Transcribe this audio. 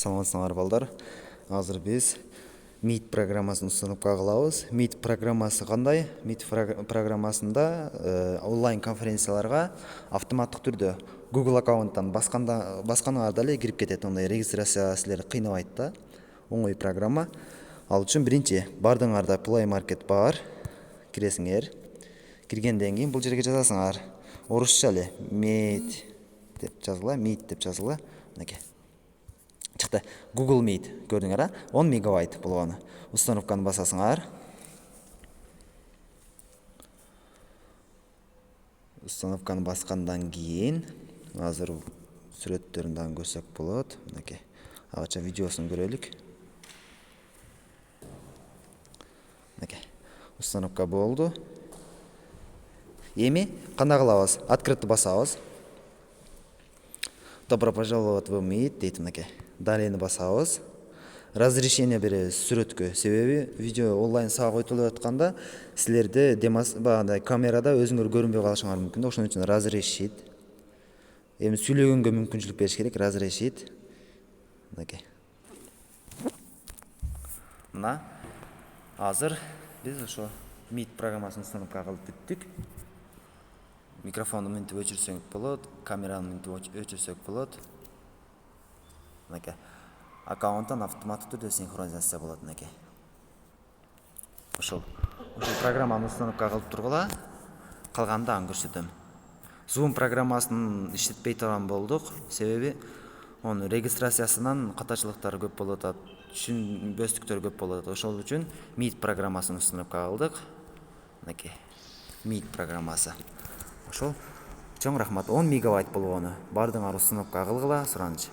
Саламатсыңар балдар. Азыр биз Meet программасын сыныпка кылабыз. Meet программасы кандай? Meet программасында онлайн конференцияларга автоматтык түрдө Google аккаунттан басканыңарда эле кирип кетет. Ондай регистрация силерди кыйнабайт да. Оңой программа. Ал үчүн биринчи бардыңарда Play Market бар. Киресиңер. Киргенден кийин бул жерге жазасыңар. Орусча эле Meet деп жазыла, Meet деп жазыла. Мынакей. Чыкты. Google Meet көрдүңөр, 10 мегабайт болгону. Установканы басасыңар. Установканы баскандан кийин азыр сүрөттөрүн дагы көрсөк болот. Мынакей. Агача видеосун көрөлүк. Мынакей. Установка болду. Эми кандай кылабыз? Открытты басабыз. Добро пожаловать в Meet дейт мынакей. Далени басабыз. Разрешение беребиз сүрөткө. Себеби видео онлайн сага койтулуп атканда силерде багандай камерада өзүңөр көрүнбөй калышыңар мүмкүн. Ошон үчүн разрешить. Эми сүйлөгөнгө мүмкүнчүлүк бериш керек. Разрешить. Мынакей. Мына азыр биз ошо Meet программасын сыныпка кылып бүттүк. Микрофонду мынтип өчүрсөк болот, камераны мынтип өчүрсөк болот. Мынакей. Аккаунттан автоматтык түрдө синхронизация болот мынакей. Ошол программаны установка кылып тургула, калганын дагы көрсөтөм. Zoom программасын иштетпей турган болдук, себеби онун регистрациясынан катачылыктар көп болуп атат, түшүнбөстүктөр көп болуп атат. Ошол үчүн Meet программасын установка кылдык. Мынакей. Meet программасы. Ошол чоң рахмат. 10 мегабайт болгону. Бардыңар установка кылгыла, сураныч.